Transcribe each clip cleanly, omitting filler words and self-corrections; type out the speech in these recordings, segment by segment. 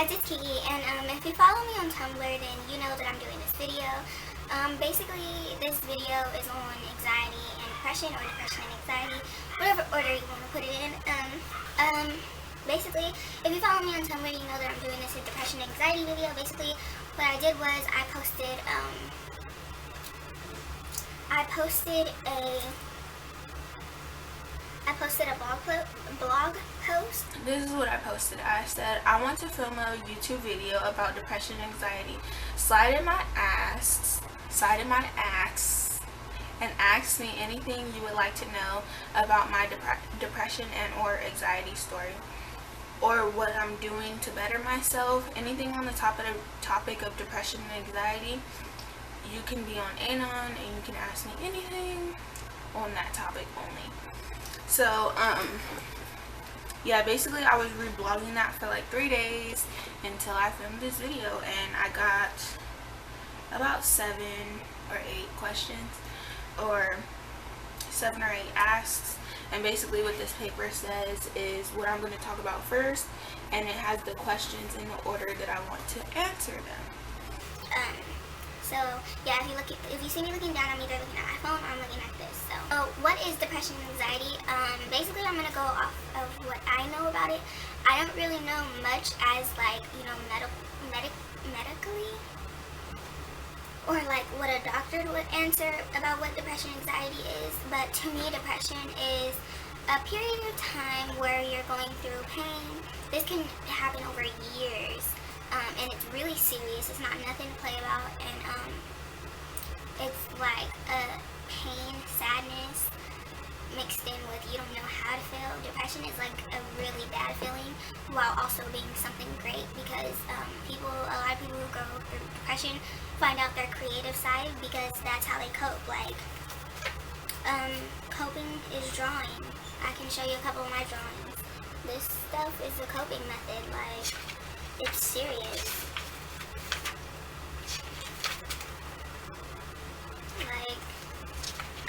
guys, it's Kiki, and if you follow me on Tumblr, then you know that I'm doing this video. Basically, this video is on anxiety and depression, or depression and anxiety, whatever order you want to put it in. Basically, if you follow me on Tumblr, you know that I'm doing this depression and anxiety video. Basically, what I did was I posted a blog post. This is what I posted. I said, I want to film a YouTube video about depression and anxiety. Slide in my ass, and ask me anything you would like to know about my depression and or anxiety story, or what I'm doing to better myself. Anything on the topic of depression and anxiety, you can be on Anon, and you can ask me anything on that topic only. So, yeah, basically I was reblogging that for like 3 days until I filmed this video, and I got about 7 or 8 questions, or 7 or 8 asks. And basically what this paper says is what I'm going to talk about first, and it has the questions in the order that I want to answer them. So yeah, if you see me looking down, I'm either looking at my phone or I'm looking at this. So what is depression and anxiety? Basically I'm gonna go off of what I know about it. I don't really know much as like, you know, medically, or like what a doctor would answer about what depression and anxiety is. But to me, depression is a period of time where you're going through pain. This can happen over years. And it's really serious. It's not nothing to play about, and it's like a pain, sadness mixed in with you don't know how to feel. Depression is like a really bad feeling, while also being something great, because a lot of people who go through depression find out their creative side, because that's how they cope. Like coping is drawing. I can show you a couple of my drawings. This stuff is a coping method. Like, it's serious. Like,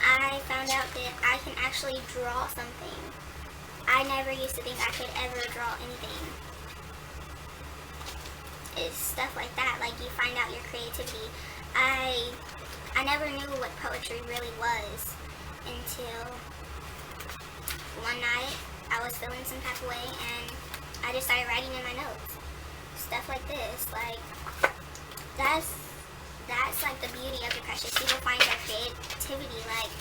I found out that I can actually draw something. I never used to think I could ever draw anything. It's stuff like that. Like, you find out your creativity. I never knew what poetry really was until one night I was feeling some type of way, and I just started writing in my notes. Stuff like this, like, that's like the beauty of depression. People find their creativity, like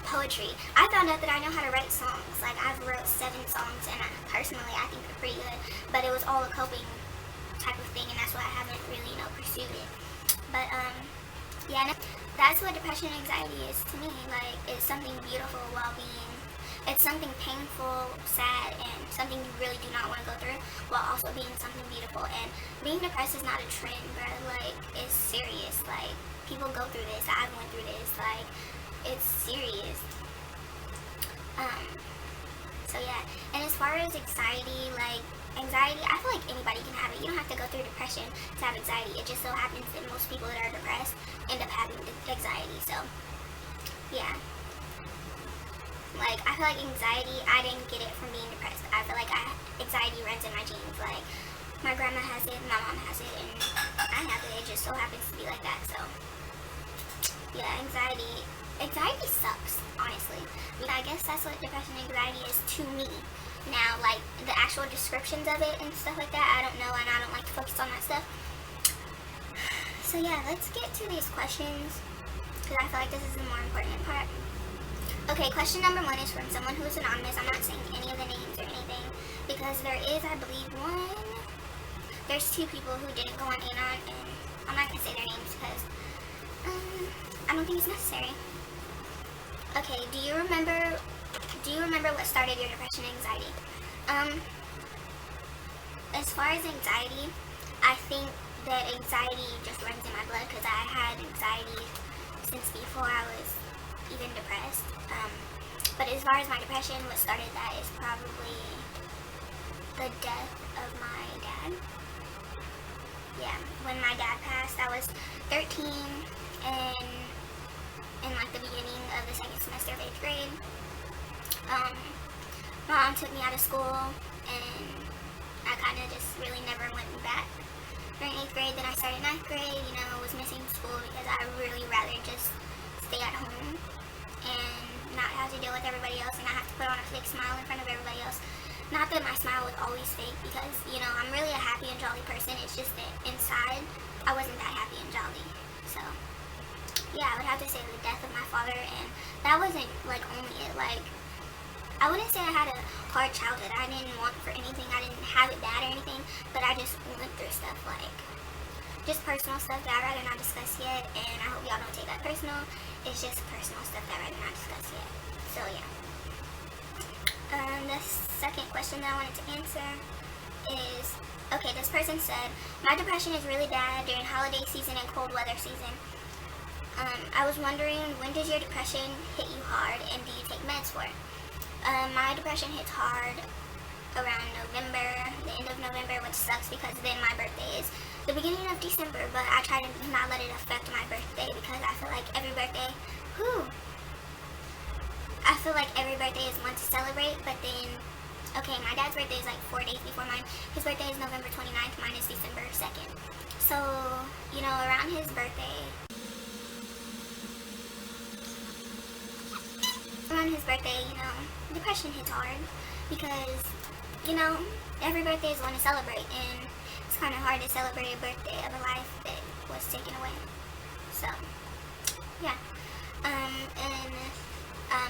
poetry. I found out that I know how to write songs. Like, I've wrote 7 songs, and personally I think they're pretty good, but it was all a coping type of thing, and that's why I haven't really, you know, pursued it. But yeah, that's what depression and anxiety is to me. Like, it's something beautiful while being, it's something painful, sad, and something you really do not want to go through, while also being something beautiful. And being depressed is not a trend, bro. Like, it's serious. Like, people go through this. I've went through this. Like, it's serious. So yeah. And as far as anxiety, like, anxiety, I feel like anybody can have it. You don't have to go through depression to have anxiety. It just so happens that most people that are depressed end up having anxiety. So, yeah. Like, I feel like anxiety, I didn't get it from being depressed. I feel like anxiety runs in my genes. Like, my grandma has it, my mom has it, and I have it. It just so happens to be like that. So, yeah, anxiety sucks, honestly. I guess that's what depression and anxiety is to me. Now, like, the actual descriptions of it and stuff like that, I don't know, and I don't like to focus on that stuff. So, yeah, let's get to these questions, because I feel like this is the more important part. Okay, question number 1 is from someone who is anonymous. I'm not saying any of the names or anything, because there is, I believe, there's 2 people who didn't go on Anon, and I'm not going to say their names because I don't think it's necessary. Okay, do you remember what started your depression and anxiety? As far as anxiety, I think that anxiety just runs in my blood, because I had anxiety since before I was even depressed. But as far as my depression, what started that is probably the death of my dad. Yeah, when my dad passed, I was 13, and in like the beginning of the 2nd semester of 8th grade, my mom took me out of school, and I kind of just really never went back. During 8th grade, then I started 9th grade, you know, was missing school because I really rather just stay at home and not have to deal with everybody else and not have to put on a fake smile in front of everybody else. Not that my smile was always fake because, you know, I'm really a happy and jolly person. It's just that inside, I wasn't that happy and jolly. So, yeah, I would have to say the death of my father, and that wasn't, like, only it. Like, I wouldn't say I had a hard childhood. I didn't want for anything. I didn't have it bad or anything, but I just went through stuff, like, just personal stuff that I'd rather not discuss yet, and I hope y'all don't take that personal. It's just personal stuff that I'd rather not discuss yet. So, yeah. The second question that I wanted to answer is, okay, this person said, my depression is really bad during holiday season and cold weather season. I was wondering, when does your depression hit you hard, and do you take meds for it? My depression hits hard around November, the end of November, which sucks because then my birthday is the beginning of December, but I try to not let it affect my birthday because I feel like every birthday, is one to celebrate, but then, okay, my dad's birthday is like 4 days before mine. His birthday is November 29th, mine is December 2nd. So, you know, around his birthday, you know, depression hits hard because, you know, every birthday is one to celebrate, and it's kind of hard to celebrate a birthday of a life that was taken away. So, yeah. And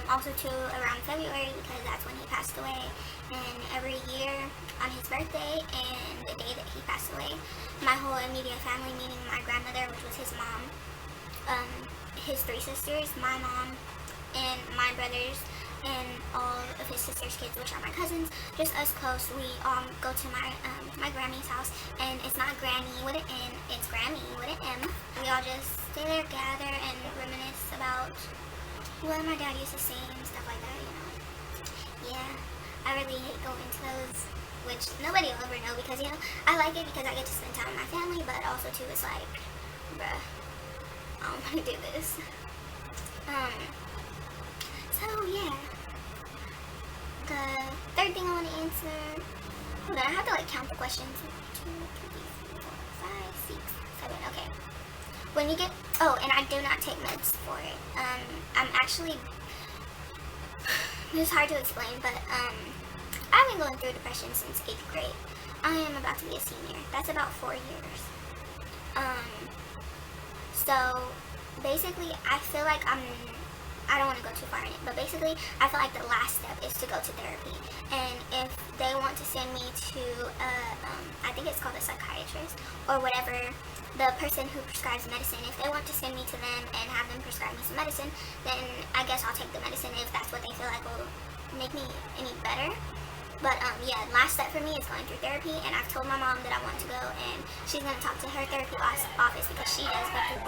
also too around February because that's when he passed away, and every year on his birthday and the day that he passed away, my whole immediate family, meaning my grandmother, which was his mom, his 3 sisters, my mom, and my brothers, and all of his sister's kids, which are my cousins, just us close, we go to my Grammy's house, and it's not Granny with an N, it's Grammy with an M. We all just stay there, gather, and reminisce about what my dad used to sing and stuff like that, you know. Yeah, I really hate going to those, which nobody will ever know because, you know, I like it because I get to spend time with my family, but also too, it's like, bruh, I don't want to do this. So yeah, the third thing I want to answer, hold on, I have to like count the questions. 1, 2, 3, 4, 5, 6, 7, okay. When you get, oh, and I do not take meds for it. I'm actually, it's hard to explain, but I've been going through depression since 8th grade. I am about to be a senior. That's about 4 years. So basically, I feel like I don't want to go too far in it, but basically, I feel like the last step is to go to therapy. And if they want to send me to, I think it's called a psychiatrist, or whatever, the person who prescribes medicine, if they want to send me to them and have them prescribe me some medicine, then I guess I'll take the medicine if that's what they feel like will make me any better. But yeah, last step for me is going through therapy, and I've told my mom that I want to go, and she's going to talk to her therapy office because she does go through.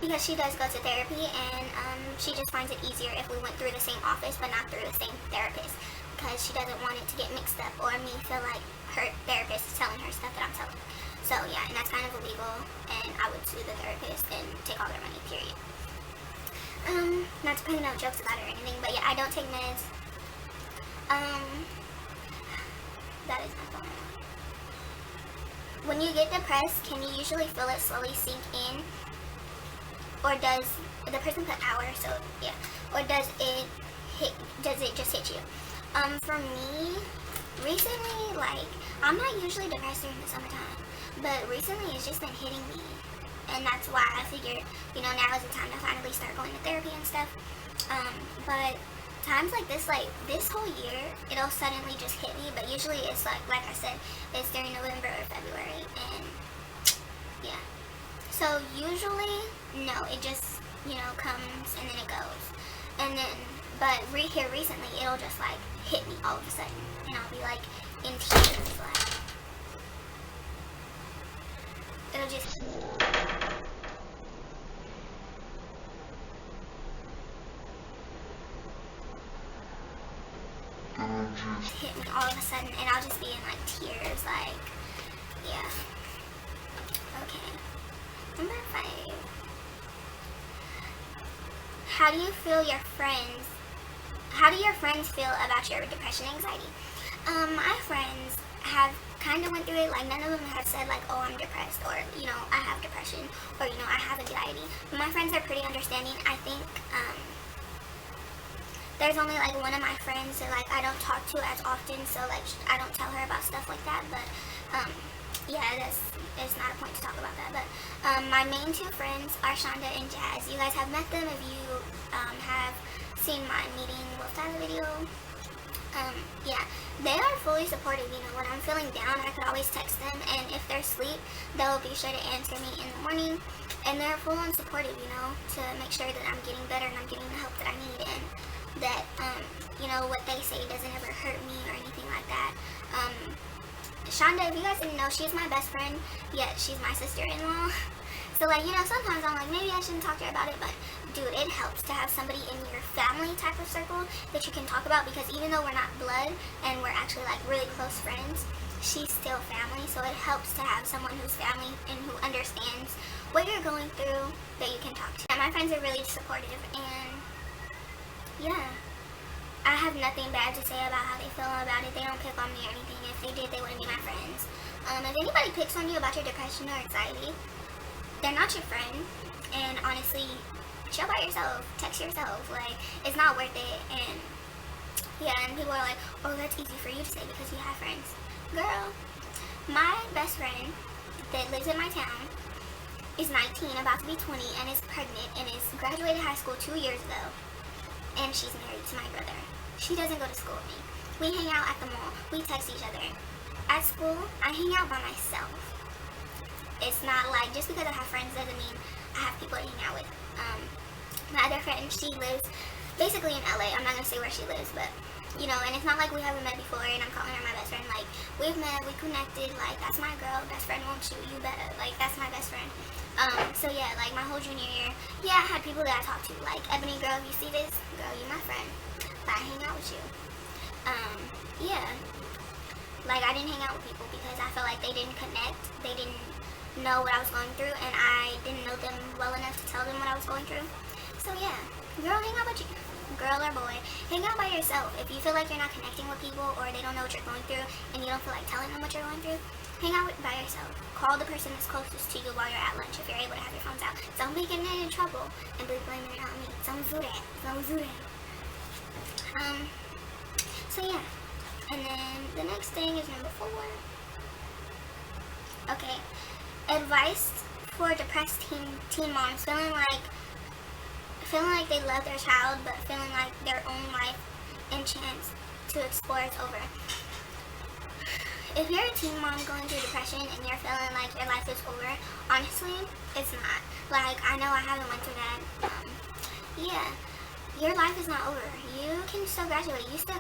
Because she does go to therapy, and she just finds it easier if we went through the same office but not through the same therapist, because she doesn't want it to get mixed up or me feel like her therapist is telling her stuff that I'm telling. So yeah, and that's kind of illegal, and I would sue the therapist and take all their money, period. Not to play no jokes about it or anything, but yeah, I don't take meds. That is my phone. When you get depressed, can you usually feel it slowly sink in? Or does the person put hour, so yeah, or does it just hit you? For me, recently, like, I'm not usually depressed during the summertime, but recently it's just been hitting me, and that's why I figured, you know, now is the time to finally start going to therapy and stuff. But times like this whole year, it'll suddenly just hit me, but usually it's like I said, it's during November or February, and yeah. So usually, no, it just, you know, comes and then it goes. And then, but here recently, it'll just like hit me all of a sudden. And I'll be like in tears, like, it'll just hit me all of a sudden, and I'll just be in like tears, like, yeah. Okay. Number 5. how do your friends feel about your depression and anxiety? My friends have kind of went through it. Like, none of them have said like, oh, I'm depressed, or I have depression, or I have anxiety. But my friends are pretty understanding. I think there's only like one of my friends that like I don't talk to as often, so like I don't tell her about stuff like that. But yeah, it's not a point to talk about that. But my main two friends are Shonda and Jazz. You guys have met them if you have seen my meeting with Tyler video. Yeah, they are fully supportive. When I'm feeling down, I could always text them, and if they're asleep, they'll be sure to answer me in the morning. And they're full on supportive, to make sure that I'm getting better and I'm getting the help that I need, and that what they say doesn't ever hurt me or anything like that. Shonda, if you guys didn't know, she's my best friend, yet she's my sister-in-law. So like, sometimes I'm like, maybe I shouldn't talk to her about it, but dude, it helps to have somebody in your family type of circle that you can talk about, because even though we're not blood and we're actually like really close friends, she's still family. So it helps to have someone who's family and who understands what you're going through that you can talk to. And my friends are really supportive, and yeah, I have nothing bad to say about how they feel about it. They don't pick on me or anything. If they did, they wouldn't be my friends. If anybody picks on you about your depression or anxiety, they're not your friend. And honestly, chill by yourself. Text yourself. Like, it's not worth it. And yeah, and people are like, oh, that's easy for you to say because you have friends. Girl, my best friend that lives in my town is 19, about to be 20, and is pregnant, and is graduated high school 2 years ago. And she's married to my brother. She doesn't go to school with me. We hang out at the mall. We text each other. At school, I hang out by myself. It's not like, just because I have friends doesn't mean I have people to hang out with. My other friend, she lives basically in LA. I'm not going to say where she lives, but, and it's not like we haven't met before and I'm calling her my best friend. Like, we've met, we connected, like, that's my girl, best friend won't you, you better. Like, that's my best friend. So yeah, like, my whole junior year, yeah, I had people that I talked to. Like, Ebony, girl, if you see this, girl, you my friend. But I hang out with you. Yeah. Like, I didn't hang out with people because I felt like they didn't connect. They didn't know what I was going through, and I didn't know them well enough to tell them what I was going through. So yeah, girl, hang out with you. Girl or boy, hang out by yourself. If you feel like you're not connecting with people, or they don't know what you're going through, and you don't feel like telling them what you're going through, hang out by yourself. Call the person that's closest to you while you're at lunch if you're able to have your phones out. Don't be getting in trouble and be blaming it on me. Don't do that. Don't do that. So yeah. And then the next thing is number 4. Okay. Advice for depressed teen moms feeling like they love their child, but feeling like their own life and chance to explore is over. If you're a teen mom going through depression and you're feeling like your life is over, honestly, it's not. Like, I know I haven't went through that. Yeah, your life is not over. You can still graduate. You still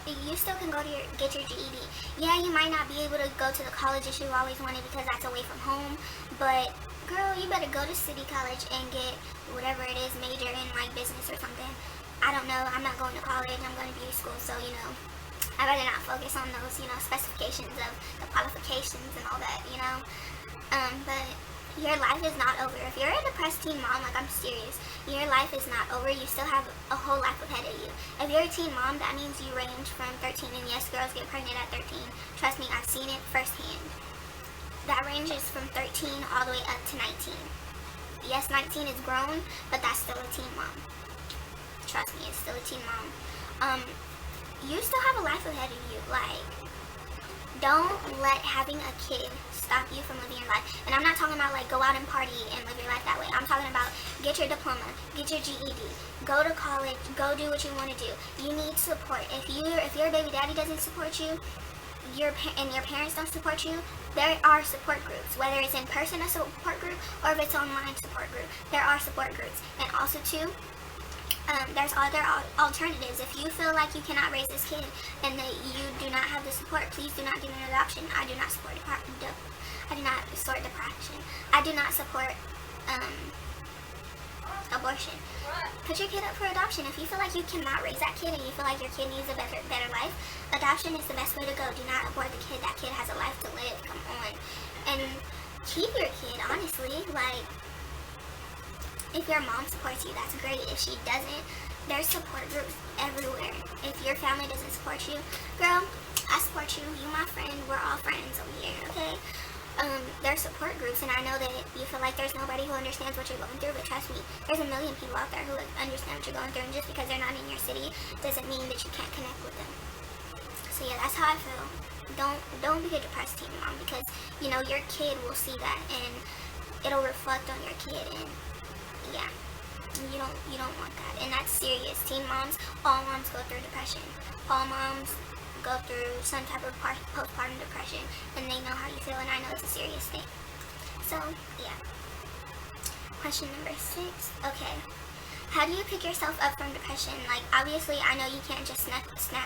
can go to get your GED. Yeah, you might not be able to go to the college that you always wanted because that's away from home, but girl, you better go to city college and get whatever it is, major in like business or something. I don't know. I'm not going to college. I'm going to beauty school, so I'd rather not focus on those, specifications of the qualifications and all that, but your life is not over. If you're a depressed teen mom, like, I'm serious, your life is not over. You still have a whole life ahead of you. If you're a teen mom, that means you range from 13, and yes, girls get pregnant at 13. Trust me, I've seen it firsthand. That ranges from 13 all the way up to 19. Yes, 19 is grown, but that's still a teen mom. Trust me, it's still a teen mom. You still have a life ahead of you. Like, don't let having a kid stop you from living your life. And I'm not talking about like go out and party and live your life that way. I'm talking about get your diploma, get your GED, go to college, go do what you want to do. You need support. If your baby daddy doesn't support you, and your parents don't support you, there are support groups. Whether it's in person a support group or if it's online support group, there are support groups. And also too, there's other alternatives. If you feel like you cannot raise this kid and that you do not have the support, please do not do an adoption. I do not support depression. I do not support abortion. Put your kid up for adoption. If you feel like you cannot raise that kid and you feel like your kid needs a better life, adoption is the best way to go. Do not abort the kid. That kid has a life to live. Come on. And keep your kid, honestly. Like, if your mom supports you, that's great. If she doesn't, there's support groups everywhere. If your family doesn't support you, girl, I support you. You my friend. We're all friends over here, okay? There's support groups, and I know that you feel like there's nobody who understands what you're going through, but trust me, there's a million people out there who understand what you're going through, and just because they're not in your city doesn't mean that you can't connect with them. So yeah, that's how I feel. Don't be a depressed teen mom, because you know your kid will see that and it'll reflect on your kid, and yeah, you don't want that, and that's serious. Teen moms, all moms go through depression. All moms go through some type of postpartum depression, and they know how you feel, and I know it's a serious thing. So yeah. Question number 6. Okay, how do you pick yourself up from depression? Like, obviously I know you can't just snap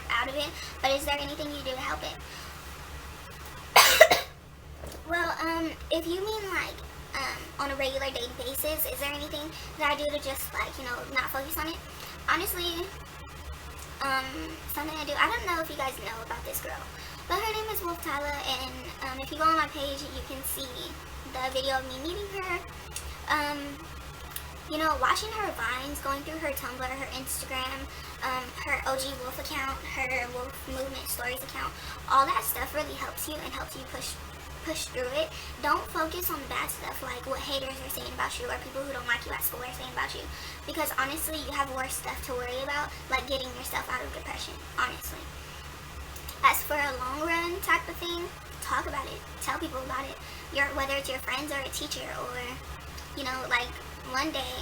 out of it, but is there anything you do to help it? Well, if you mean like on a regular day basis, is there anything that I do to just like, you know, not focus on it? Honestly, something I do, I don't know if you guys know about this girl, but her name is Wolf Tyler, and if you go on my page, you can see the video of me meeting her. You know, watching her vines, going through her Tumblr, her Instagram, her OG Wolf account, her Wolf Movement Stories account, all that stuff really helps you and helps you push through it. Don't focus on bad stuff like what haters are saying about you or people who don't like you at school are saying about you, because honestly you have worse stuff to worry about, like getting yourself out of depression, honestly. As for a long run type of thing, talk about it, tell people about it, whether it's your friends or a teacher, or you know, like one day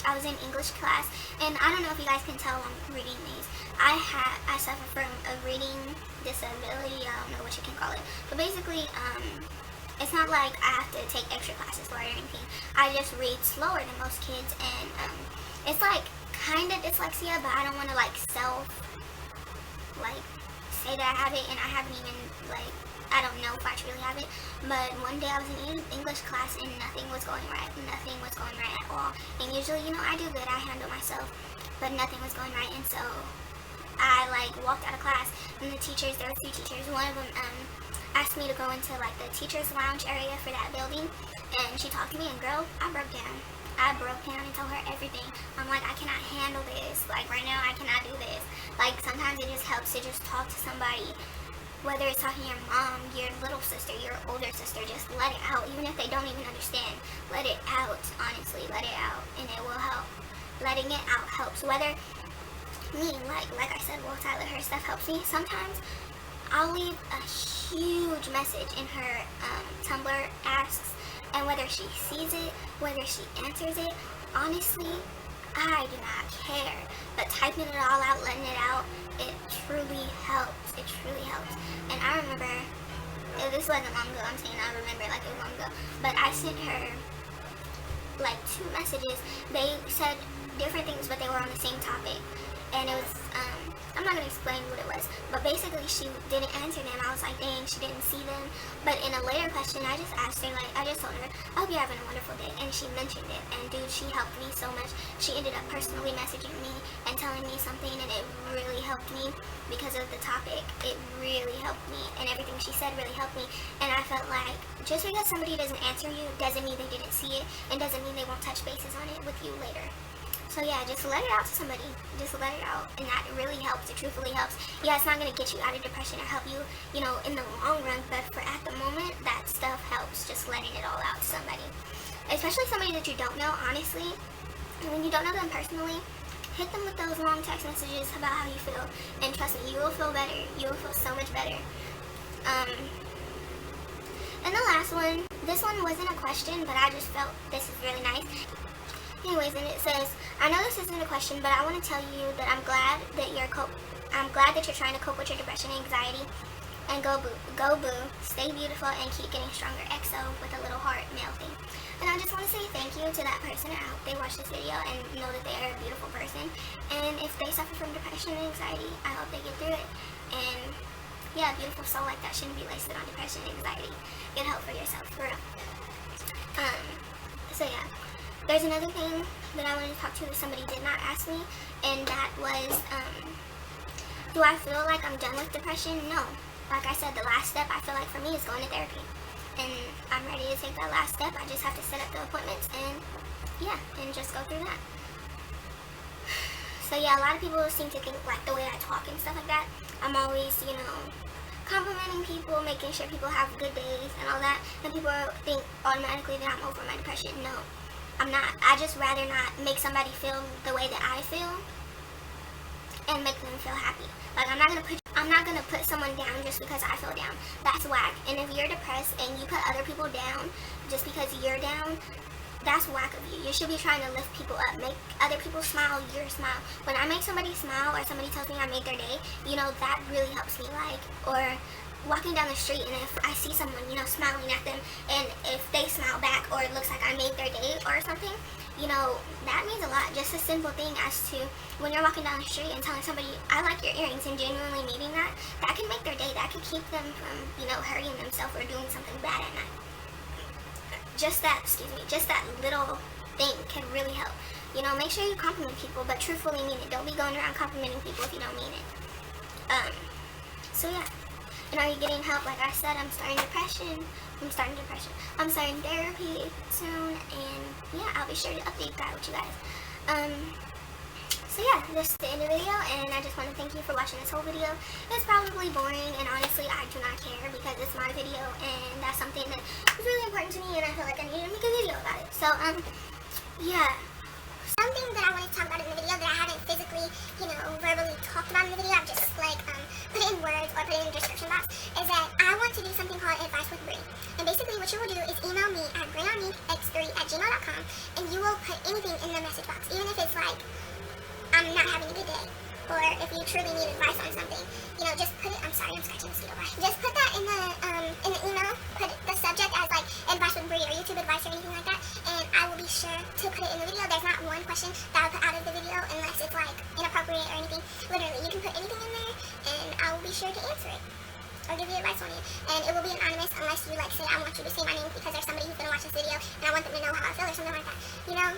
I was in English class, and I don't know if you guys can tell I'm reading these. I suffer from a reading disability, I don't know what you can call it, but basically it's not like I have to take extra classes for it or anything. I just read slower than most kids, and it's like kind of dyslexia, but I don't want to like say that I have it, and I haven't even like, I don't know if I truly have it. But one day I was in English class and nothing was going right at all, and usually, you know, I do good, I handle myself, but nothing was going right. And so I like walked out of class, and the teachers, there were 3 teachers, one of them asked me to go into like the teacher's lounge area for that building, and she talked to me, and girl, I broke down and told her everything. I'm like, I cannot handle this, like right now I cannot do this. Like sometimes it just helps to just talk to somebody, whether it's talking to your mom, your little sister, your older sister, just let it out, even if they don't even understand. Let it out, honestly, let it out, and it will help. Letting it out helps. Whether me, like I said, Will Tyler, her stuff helps me. Sometimes I'll leave a huge message in her Tumblr asks, and whether she sees it, whether she answers it, honestly, I do not care. But typing it all out, letting it out, it truly helps. It truly helps. And I remember, this wasn't long ago, I'm saying I remember like it was long ago, but I sent her like 2 messages. They said different things, but they were on the same topic. And it was, I'm not going to explain what it was, but basically she didn't answer them. I was like, dang, she didn't see them. But in a later question, I just asked her, like, I just told her, I hope you're having a wonderful day. And she mentioned it, and dude, she helped me so much. She ended up personally messaging me and telling me something, and it really helped me because of the topic. It really helped me, and everything she said really helped me. And I felt like, just because somebody doesn't answer you doesn't mean they didn't see it, and doesn't mean they won't touch bases on it with you later. So yeah, just let it out to somebody. Just let it out, and that really helps. It truthfully helps. Yeah, it's not going to get you out of depression or help you, you know, in the long run, but for at the moment, that stuff helps. Just letting it all out to somebody. Especially somebody that you don't know, honestly. When you don't know them personally, hit them with those long text messages about how you feel, and trust me, you will feel better. You will feel so much better. And the last one, this one wasn't a question, but I just felt this is really nice. Anyways, and it says, I know this isn't a question, but I want to tell you that I'm glad that you're trying to cope with your depression and anxiety. And go boo, stay beautiful, and keep getting stronger. XO with a little heart mail thing. And I just want to say thank you to that person. I hope they watch this video and know that they are a beautiful person. And if they suffer from depression and anxiety, I hope they get through it. And yeah, a beautiful soul like that shouldn't be wasted on depression and anxiety. Get help for yourself, for real. So yeah. There's another thing that I wanted to talk to that somebody did not ask me, and that was, do I feel like I'm done with depression? No. Like I said, the last step I feel like for me is going to therapy. And I'm ready to take that last step. I just have to set up the appointments and, yeah, and just go through that. So yeah, a lot of people seem to think like the way I talk and stuff like that, I'm always, you know, complimenting people, making sure people have good days and all that, and people think automatically that I'm over my depression. No, I'm not. I just rather not make somebody feel the way that I feel and make them feel happy. Like, I'm not gonna put someone down just because I feel down. That's whack. And if you're depressed and you put other people down just because you're down, that's whack of you. You should be trying to lift people up, make other people smile, your smile. When I make somebody smile or somebody tells me I made their day, you know, that really helps me. Like, or walking down the street and if I see someone, you know, smiling at them, and if they smile back or it looks like I made their day or something, you know, that means a lot. Just a simple thing as to when you're walking down the street and telling somebody, I like your earrings, and genuinely meaning that, that can make their day. That could keep them from, you know, hurting themselves or doing something bad at night. Just that little thing can really help. You know, make sure you compliment people, but truthfully mean it. Don't be going around complimenting people if you don't mean it. So yeah. And are you getting help? Like I said, I'm starting therapy soon, and yeah, I'll be sure to update that with you guys. So yeah, this is the end of the video, and I just want to thank you for watching this whole video. It's probably boring, and honestly, I do not care because it's my video, and that's something that is really important to me, and I feel like I need to make a video about it. So, yeah. Something that I wanted to talk about in the video that I haven't physically, you know, verbally talked about in the video, I've just, like, put it in words or put it in the description box, is that I want to do something called Advice with Brie. And basically what you will do is email me at grayonmeek3@gmail.com, and you will put anything in the message box, even if it's like, I'm not having a good day, or if you truly need advice on something, you know, just put it, I'm sorry, I'm scratching the mosquito bar. Just put that in the email, put the subject as like advice with Brie or YouTube advice or anything like that, and I will be sure to put it in the video. There's not one question that I'll put out of the video unless it's like inappropriate or anything. Literally, you can put anything in there, and I will be sure to answer it or give you advice on it. And it will be anonymous unless you like say, I want you to say my name because there's somebody who's gonna watch this video and I want them to know how I feel or something like that, you know?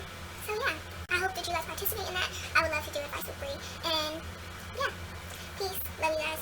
So yeah, I hope that you guys participate in that. I would love to do advice with Brie. And yeah, peace. Love you guys.